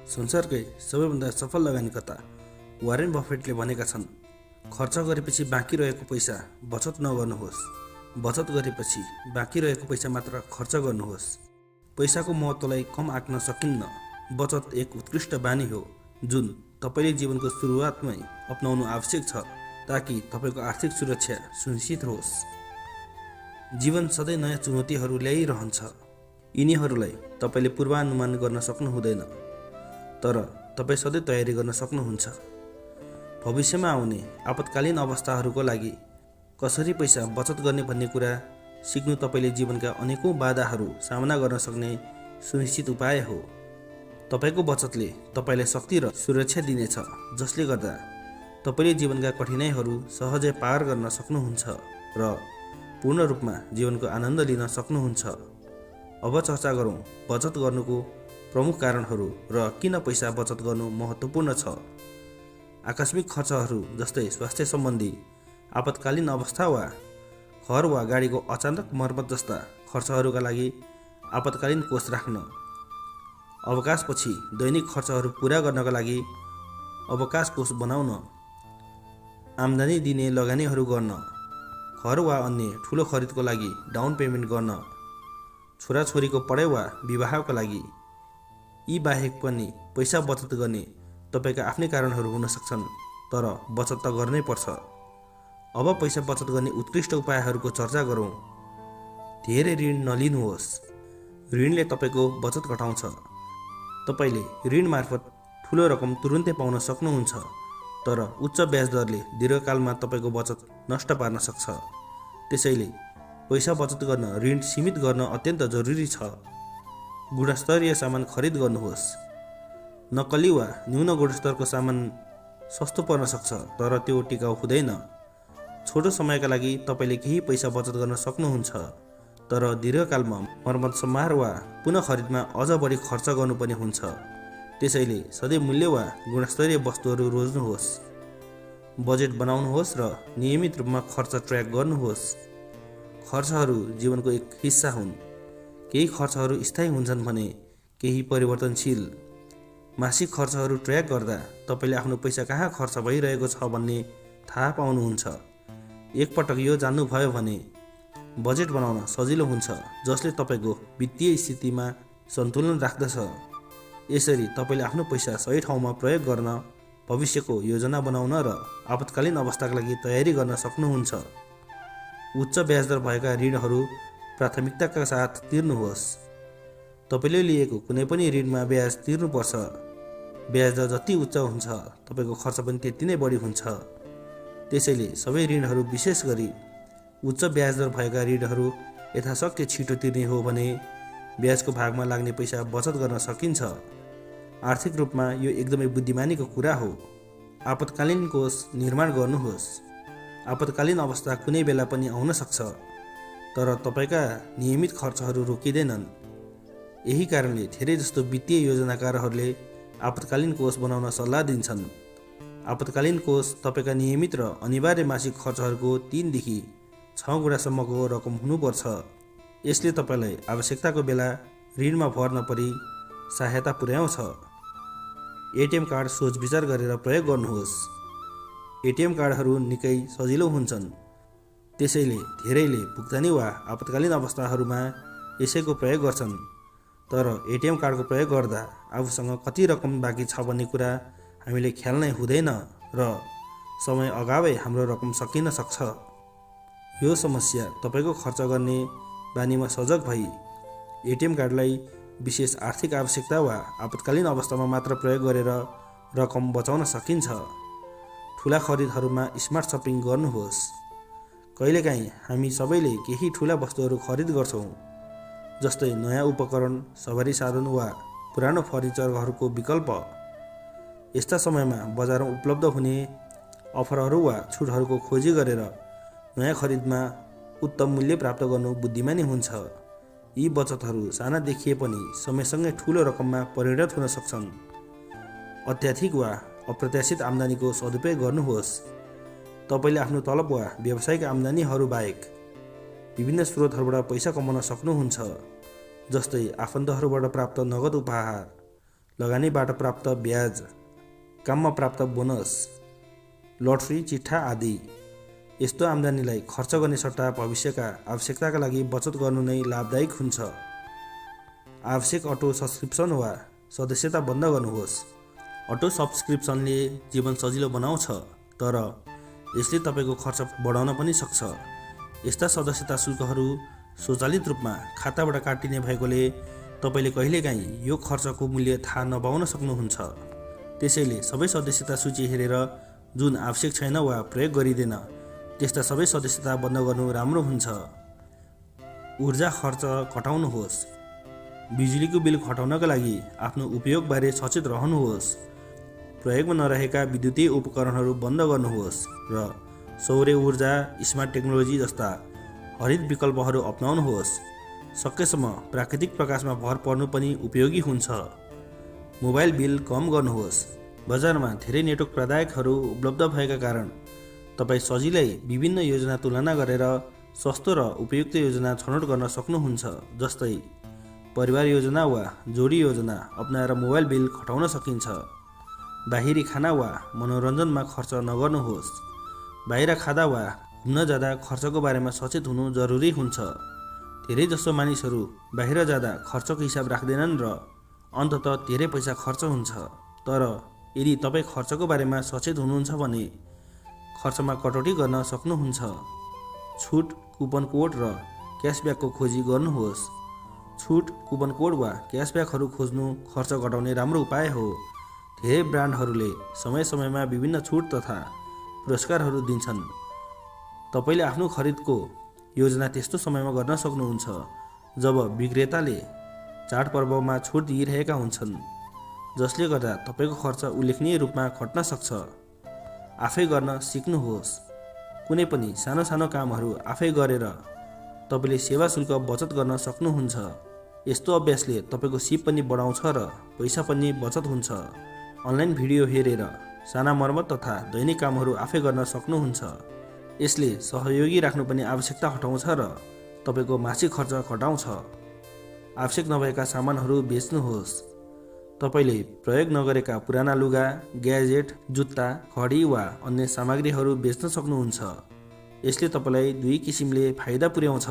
संसारकै सबैभन्दा सफल लगानीकर्ता वारेन बफेटले भनेका छन्, खर्च गरेपछि बाँकी रहेको पैसा बचत नगर्नुहोस्। बचत गरेपछि बाँकी रहेको पैसा मात्र खर्च गर्नुहोस्। पैसाको महत्त्वलाई कम आँक्न सकिन्न। बचत एक उत्कृष्ट बानी हो जुन तपाईँले जीवनको सुरुवातमै अपनाउनु आवश्यक छ ताकि तपाईँको आर्थिक सुरक्षा सुनिश्चित होस्। जीवन सधैँ नयाँ चुनौतीहरू ल्याइरहन्छ। यिनीहरूलाई तपाईँले पूर्वानुमान गर्न सक्नु हुँदैन, तर तपाईँ सधैँ तयारी गर्न सक्नुहुन्छ। भविष्यमा आउने आपतकालीन अवस्थाहरूको लागि कसरी पैसा बचत गर्ने भन्ने कुरा सिक्नु तपाईँले जीवनका अनेकौँ बाधाहरू सामना गर्न सक्ने सुनिश्चित उपाय हो। तपाईँको बचतले तपाईँलाई शक्ति र सुरक्षा दिनेछ, जसले गर्दा तपाईँले जीवनका कठिनाइहरू सहजै पार गर्न सक्नुहुन्छ र पूर्ण रूपमा जीवनको आनन्द लिन सक्नुहुन्छ। अब चर्चा गरौँ बचत गर्नुको प्रमुख कारणहरू र किन पैसा बचत गर्नु महत्त्वपूर्ण छ। आकस्मिक खर्चहरू जस्तै स्वास्थ्य सम्बन्धी आपतकालीन अवस्था वा घर वा गाडीको अचानक मर्मत जस्ता खर्चहरूका लागि आपतकालीन कोष राख्न। अवकाशपछि दैनिक खर्चहरू पूरा गर्नका लागि अवकाश कोष बनाउन। आम्दानी दिने लगानीहरू गर्न। घर वा अन्य ठुलो खरिदको लागि डाउन पेमेन्ट गर्न। छोराछोरीको पढाइ वा विवाहका लागि। यी बाहेक पनि पैसा बचत गर्ने तपाईँका आफ्नै कारणहरू हुन सक्छन्, तर बचत त गर्नै पर्छ। अब पैसा बचत गर्ने उत्कृष्ट उपायहरूको चर्चा गरौँ। धेरै ऋण नलिनुहोस्। ऋणले तपाईँको बचत घटाउँछ। तपाईँले ऋण मार्फत ठुलो रकम तुरुन्तै पाउन सक्नुहुन्छ, तर उच्च ब्याज दरले दीर्घकालमा तपाईँको बचत नष्ट पार्न सक्छ। त्यसैले पैसा बचत गर्न ऋण सीमित गर्न अत्यन्त जरुरी छ। गुणस्तरीय सामान खरिद गर्नुहोस्। नक्कली वा न्यून गुणस्तरको सामान सस्तो पर्न सक्छ, तर त्यो टिकाउ हुँदैन। छोटो समयका लागि तपाईँले केही पैसा बचत गर्न सक्नुहुन्छ, तर दीर्घकालमा मर्मत सम्हार वा पुनः खरिदमा अझ बढी खर्च गर्नुपर्ने हुन्छ। त्यसैले सधैँ मूल्य वा गुणस्तरीय वस्तुहरू रोज्नुहोस्। बजेट बनाउनुहोस् र नियमित रूपमा खर्च ट्र्याक गर्नुहोस्। खर्चहरू जीवनको एक हिस्सा हुन्। केही खर्चहरू स्थायी हुन्छन् भने केही परिवर्तनशील। मासिक खर्चहरू ट्र्याक गर्दा तपाईँले आफ्नो पैसा कहाँ खर्च भइरहेको छ भन्ने थाहा पाउनुहुन्छ। एकपटक यो जान्नुभयो भने बजेट बनाउन सजिलो हुन्छ, जसले तपाईँको वित्तीय स्थितिमा सन्तुलन राख्दछ। यसरी तपाईँले आफ्नो पैसा सही ठाउँमा प्रयोग गर्न, भविष्यको योजना बनाउन र आपतकालीन अवस्थाका लागि तयारी गर्न सक्नुहुन्छ। उच्च ब्याजदर भएका ऋणहरू प्राथमिकताका साथ तिर्नुहोस्। तपाईँले लिएको कुनै पनि ऋणमा ब्याज तिर्नुपर्छ। ब्याजदर जति उच्च हुन्छ तपाईँको खर्च पनि त्यति नै बढी हुन्छ। त्यसैले सबै ऋणहरू, विशेष गरी उच्च ब्याजदर भएका ऋणहरू यथाशक्य छिटो तिर्ने हो भने ब्याजको भागमा लाग्ने पैसा बचत गर्न सकिन्छ। आर्थिक रूपमा यो एकदमै बुद्धिमानीको कुरा हो। आपतकालीन कोष निर्माण गर्नुहोस्। आपतकालीन अवस्था कुनै बेला पनि आउन सक्छ, तर तपाईँका नियमित खर्चहरू रोकिँदैनन्। यही कारणले धेरै जस्तो वित्तीय योजनाकारहरूले आपतकालीन कोष बनाउन सल्लाह दिन्छन्। आपतकालीन कोष तपाईँका नियमित र अनिवार्य मासिक खर्चहरूको 3 देखि 6 गुणासम्मको रकम हुनुपर्छ। यसले तपाईँलाई आवश्यकताको बेला ऋणमा भर नपरी सहायता पुर्याउँछ। एटिएम कार्ड सोच विचार गरेर प्रयोग गर्नुहोस्। एटिएम कार्डहरू निकै सजिलो हुन्छन्, त्यसैले धेरैले भुक्तानी वा आपतकालीन अवस्थाहरूमा यसैको प्रयोग गर्छन्। तर एटिएम कार्डको प्रयोग गर्दा आफूसँग कति रकम बाँकी छ भन्ने कुरा हामीले ख्याल नै हुँदैन र समय अगावै हाम्रो रकम सकिन सक्छ। यो समस्या तपाईँको खर्च गर्ने बानीमा सजग भई एटिएम कार्डलाई विशेष आर्थिक आवश्यकता वा आपतकालीन अवस्थामा मात्र प्रयोग गरेर रकम बचाउन सकिन्छ। ठुला खरिदहरूमा स्मार्ट सपिङ गर्नुहोस्। कहिलेकाहीँ हामी सबैले केही ठुला वस्तुहरू खरिद गर्छौँ, जस्तै नयाँ उपकरण, सवारी साधन वा पुरानो फर्निचरहरूको विकल्प। यस्ता समयमा बजारमा उपलब्ध हुने अफरहरू वा छुटहरूको खोजी गरेर नयाँ खरिदमा उत्तम मूल्य प्राप्त गर्नु बुद्धिमानी हुन्छ। यी बचतहरू साना देखिए पनि समयसँगै ठुलो रकममा परिणत हुन सक्छन्। अत्याधिक वा अप्रत्याशित आम्दानीको सदुपयोग गर्नुहोस्। तपाईँले आफ्नो तलब वा व्यावसायिक आम्दानीहरू बाहेक विभिन्न स्रोतहरूबाट पैसा कमाउन सक्नुहुन्छ, जस्तै आफन्तहरूबाट प्राप्त नगद उपहार, लगानीबाट प्राप्त ब्याज, काममा प्राप्त बोनस, लटरी, चिट्ठा आदि। यस्तो आम्दानीलाई खर्च गर्ने सट्टा भविष्यका आवश्यकताका लागि बचत गर्नु नै लाभदायक हुन्छ। आवश्यक अटो सब्सक्रिप्सन वा सदस्यता बन्द गर्नुहोस्। अटो सब्सक्रिप्सनले जीवन सजिलो बनाउँछ, तर यसले तपाईँको खर्च बढाउन पनि सक्छ। यस्ता सदस्यता शुल्कहरू स्वचालित रूपमा खाताबाट काटिने भएकोले तपाईँले कहिलेकाहीँ यो खर्चको मूल्य थाहा नपाउन सक्नुहुन्छ। त्यसैले सबै सदस्यता सूची हेरेर जुन आवश्यक छैन वा प्रयोग गरिँदैन त्यस्ता सबै सदस्यता बन्द गर्नु राम्रो हुन्छ। ऊर्जा खर्च घटाउनुहोस्। बिजुलीको बिल घटाउनका लागि आफ्नो उपयोगबारे सचेत रहनुहोस्। प्रयोगमा नरहेका विद्युतीय उपकरणहरू बन्द गर्नुहोस् र सौर्य ऊर्जा, स्मार्ट टेक्नोलोजी जस्ता हरित विकल्पहरू अपनाउनुहोस्। सकेसम्म प्राकृतिक प्रकाशमा भर पर्नु पनि उपयोगी हुन्छ। मोबाइल बिल कम गर्नुहोस्। बजारमा धेरै नेटवर्क प्रदायकहरू उपलब्ध भएका कारण तपाईँ सजिलै विभिन्न योजना तुलना गरेर सस्तो र उपयुक्त योजना छनौट गर्न सक्नुहुन्छ। जस्तै परिवार योजना वा जोडी योजना अपनाएर मोबाइल बिल घटाउन सकिन्छ। बाहिरी खाना वा मनोरञ्जनमा खर्च नगर्नुहोस्। बाहिर खाँदा वा घुम्न जाँदा खर्चको बारेमा सचेत हुनु जरुरी हुन्छ। धेरै जसो मानिसहरू बाहिर जाँदा खर्चको हिसाब राख्दैनन् र अन्ततः धेरै पैसा खर्च हुन्छ। तर यदि तपाईँ खर्चको बारेमा सचेत हुनुहुन्छ भने खर्चमा कटौती गर्न सक्नुहुन्छ। छुट, कुपन कोड र क्यासब्याकको खोजी गर्नुहोस्। छुट, कुपन कोड वा क्यासब्याकहरू खोज्नु खर्च घटाउने राम्रो उपाय हो। धेरै ब्रान्डहरूले समय समयमा विभिन्न छुट तथा पुरस्कारहरू दिन्छन्। तपाईँले आफ्नो खरिदको योजना त्यस्तो समयमा गर्न सक्नुहुन्छ जब विक्रेताले चाडपर्वमा छुट दिइरहेका हुन्छन्, जसले गर्दा तपाईँको खर्च उल्लेखनीय रूपमा घट्न सक्छ। आफै गर्न सिक्नुहोस्। कुनै पनि सानो सानो कामहरू आफै गरेर तपाईँले सेवा शुल्क बचत गर्न सक्नुहुन्छ। यस्तो अभ्यासले तपाईँको सिप पनि बढाउँछ र पैसा पनि बचत हुन्छ। अनलाइन भिडियो हेरेर साना मर्मत तथा दैनिक कामहरू आफै गर्न सक्नुहुन्छ। यसले सहयोगी राख्नु पनि आवश्यकता हटाउँछ र तपाईँको मासिक खर्च घटाउँछ। आवश्यक नभएका सामानहरू बेच्नुहोस्। तपाईँले प्रयोग नगरेका पुराना लुगा, ग्याजेट, जुत्ता, घडी वा अन्य सामग्रीहरू बेच्न सक्नुहुन्छ। यसले तपाईँलाई दुई किसिमले फाइदा पुर्याउँछ।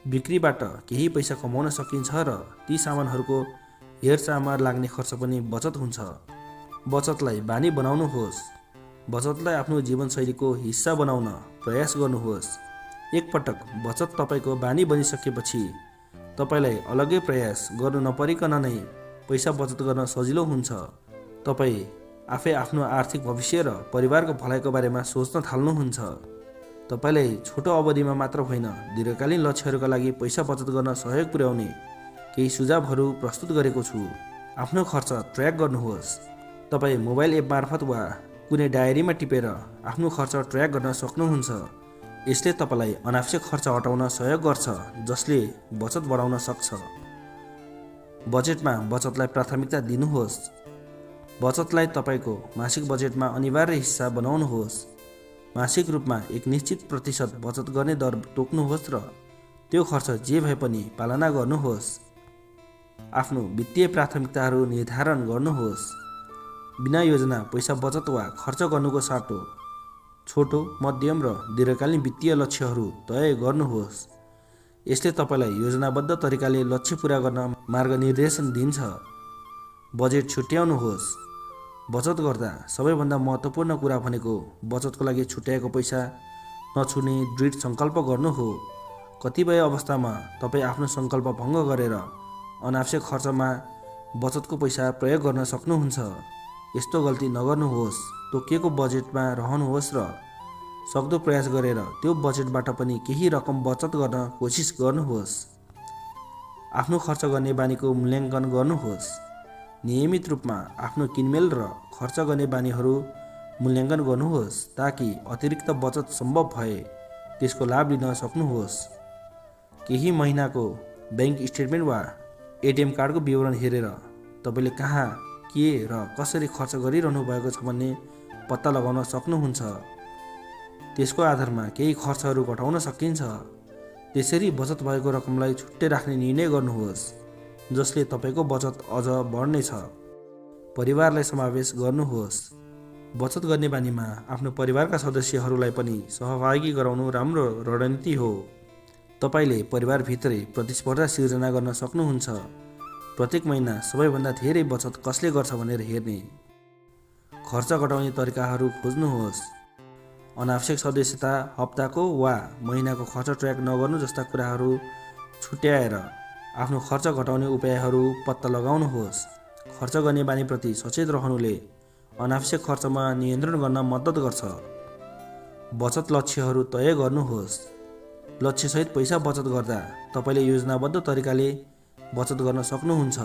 बिक्रीबाट केही पैसा कमाउन सकिन्छ र ती सामानहरूको हेरचाहमा लाग्ने खर्च पनि बचत हुन्छ। बचतलाई बानी बनाउनुहोस्। बचतलाई आफ्नो जीवनशैलीको हिस्सा बनाउन प्रयास गर्नुहोस्। एकपटक बचत तपाईँको बानी बनिसकेपछि तपाईँलाई अलग्गै प्रयास गर्नु नपरिकन नै पैसा बचत गर्न सजिलो हुन्छ। तपाईँ आफै आफ्नो आर्थिक भविष्य र परिवारको भलाइको बारेमा सोच्न थाल्नुहुन्छ। तपाईँलाई छोटो अवधिमा मात्र होइन, दीर्घकालीन लक्ष्यहरूका लागि पैसा बचत गर्न सहयोग पुर्याउने केही सुझावहरू प्रस्तुत गरेको छु। आफ्नो खर्च ट्र्याक गर्नुहोस्। तपाईँ मोबाइल एप मार्फत वा कुनै डायरीमा टिपेर आफ्नो खर्च ट्र्याक गर्न सक्नुहुन्छ। यसले तपाईँलाई अनावश्यक खर्च हटाउन सहयोग गर्छ, जसले बचत बढाउन सक्छ। बजेटमा बचतलाई प्राथमिकता दिनुहोस्। बचतलाई तपाईँको मासिक बजेटमा अनिवार्य हिस्सा बनाउनुहोस्। मासिक रूपमा एक निश्चित प्रतिशत बचत गर्ने दर तोक्नुहोस् र त्यो खर्च जे भए पनि पालना गर्नुहोस्। आफ्नो वित्तीय प्राथमिकताहरू निर्धारण गर्नुहोस्। बिना योजना पैसा बचत वा खर्च गर्नुको साटो छोटो, मध्यम र दीर्घकालीन वित्तीय लक्ष्यहरू तय गर्नुहोस्। यसले तपाईँलाई योजनाबद्ध तरिकाले लक्ष्य पुरा गर्न मार्गनिर्देशन दिन्छ। बजेट छुट्याउनुहोस्। बचत गर्दा सबैभन्दा महत्त्वपूर्ण कुरा भनेको बचतको लागि छुट्याएको पैसा नछुने दृढ सङ्कल्प गर्नु हो। कतिपय अवस्थामा तपाईँ आफ्नो सङ्कल्प भङ्ग गरेर अनावश्यक खर्चमा बचतको पैसा प्रयोग गर्न सक्नुहुन्छ। यस्तो गल्ती नगर्नुहोस्। तोकिएको बजेटमा रहनुहोस् र सक्दो प्रयास गरेर त्यो बजेटबाट पनि केही रकम बचत गर्न कोसिस गर्नुहोस्। आफ्नो खर्च गर्ने बानीको मूल्याङ्कन गर्नुहोस्। नियमित रूपमा आफ्नो किनमेल र खर्च गर्ने बानीहरू मूल्याङ्कन गर्नुहोस् ताकि अतिरिक्त बचत सम्भव भए त्यसको लाभ लिन सक्नुहोस्। केही महिनाको ब्याङ्क स्टेटमेन्ट वा एटिएम कार्डको विवरण हेरेर तपाईँले कहाँ, के र कसरी खर्च गरिरहनु भएको छ भन्ने पत्ता लगाउन सक्नुहुन्छ। त्यसको आधारमा केही खर्चहरू घटाउन सकिन्छ। त्यसरी बचत भएको रकमलाई छुट्टै राख्ने निर्णय गर्नुहोस्, जसले तपाईँको बचत अझ बढ्नेछ। परिवारलाई समावेश गर्नुहोस्। बचत गर्ने बानीमा आफ्नो परिवारका सदस्यहरूलाई पनि सहभागी गराउनु राम्रो रणनीति हो। तपाईँले परिवारभित्रै प्रतिस्पर्धा सिर्जना गर्न सक्नुहुन्छ। प्रत्येक महिना सबैभन्दा धेरै बचत कसले गर्छ भनेर हेर्ने। खर्च घटाउने तरिकाहरू खोज्नुहोस्। अनावश्यक सदस्यता, हप्ताको वा महिनाको खर्च ट्र्याक नगर्नु जस्ता कुराहरू छुट्याएर आफ्नो खर्च घटाउने उपायहरू पत्ता लगाउनुहोस्। खर्च गर्ने बानीप्रति सचेत रहनुले अनावश्यक खर्चमा नियन्त्रण गर्न मद्दत गर्छ। बचत लक्ष्यहरू तय गर्नुहोस्। लक्ष्यसहित पैसा बचत गर्दा तपाईँले योजनाबद्ध तरिकाले बचत गर्न सक्नुहुन्छ।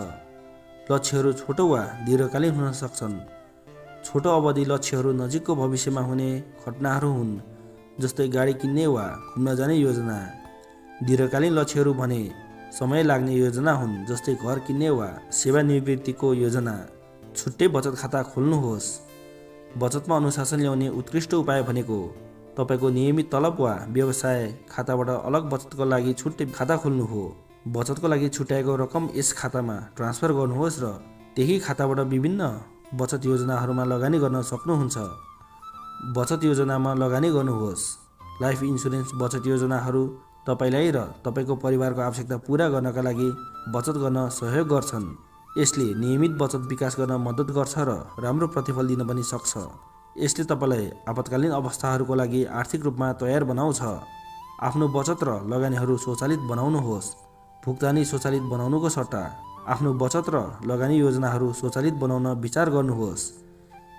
लक्ष्यहरू छोटो वा दीर्घकालीन हुन सक्छन्। छोटो अवधि लक्ष्यहरू नजिकको भविष्यमा हुने घटनाहरू हुन्, जस्तै गाडी किन्ने वा घुम्न जाने योजना। दीर्घकालीन लक्ष्यहरू भने समय लाग्ने योजना हुन्, जस्तै घर किन्ने वा सेवानिवृत्तिको योजना। छुट्टै बचत खाता खोल्नुहोस्। बचतमा अनुशासन ल्याउने उत्कृष्ट उपाय भनेको तपाईँको नियमित तलब वा व्यवसाय खाताबाट अलग बचतको लागि छुट्टै खाता खोल्नु हो। बचतको लागि छुट्याएको रकम यस खातामा ट्रान्सफर गर्नुहोस् र त्यही खाताबाट विभिन्न बचत योजनाहरूमा लगानी गर्न सक्नुहुन्छ। बचत योजनामा लगानी गर्नुहोस्। लाइफ इन्सुरेन्स बचत योजनाहरू तपाईँलाई र तपाईँको परिवारको आवश्यकता पूरा गर्नका लागि बचत गर्न सहयोग गर्छन्। यसले नियमित बचत विकास गर्न मद्दत गर्छ र राम्रो प्रतिफल दिन पनि सक्छ। यसले तपाईँलाई आपतकालीन अवस्थाहरूको लागि आर्थिक रूपमा तयार बनाउँछ। आफ्नो बचत र लगानीहरू स्वचालित बनाउनुहोस्। भुक्तानी स्वचालित बनाउनुको सट्टा आफ्नो बचत र लगानी योजनाहरू स्वचालित बनाउन विचार गर्नुहोस्।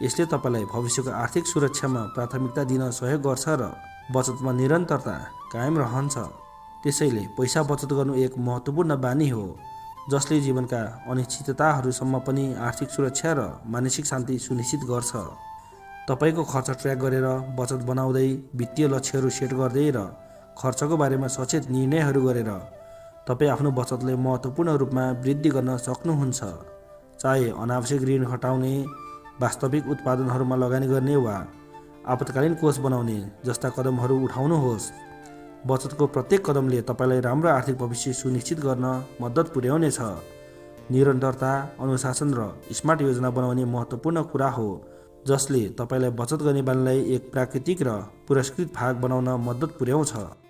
यसले तपाईँलाई भविष्यको आर्थिक सुरक्षामा प्राथमिकता दिन सहयोग गर्छ र बचतमा निरन्तरता कायम रहन्छ। त्यसैले पैसा बचत गर्नु एक महत्त्वपूर्ण बानी हो, जसले जीवनका अनिश्चितताहरूसम्म पनि आर्थिक सुरक्षा र मानसिक शान्ति सुनिश्चित गर्छ। तपाईँको खर्च ट्र्याक गरेर, बचत बनाउँदै, वित्तीय लक्ष्यहरू सेट गर्दै र खर्चको बारेमा सचेत निर्णयहरू गरेर तपाईँ आफ्नो बचतले महत्त्वपूर्ण रूपमा वृद्धि गर्न सक्नुहुन्छ। चाहे अनावश्यक ऋण हटाउने, वास्तविक उत्पादनहरूमा लगानी गर्ने वा आपतकालीन कोष बनाउने जस्ता कदमहरू उठाउनुहोस्। बचतको प्रत्येक कदमले तपाईँलाई राम्रो आर्थिक भविष्य सुनिश्चित गर्न मद्दत पुर्याउनेछ। निरन्तरता, अनुशासन र स्मार्ट योजना बनाउने महत्त्वपूर्ण कुरा हो, जसले तपाईँलाई बचत गर्ने बानीलाई एक प्राकृतिक र पुरस्कृत भाग बनाउन मद्दत पुर्याउँछ।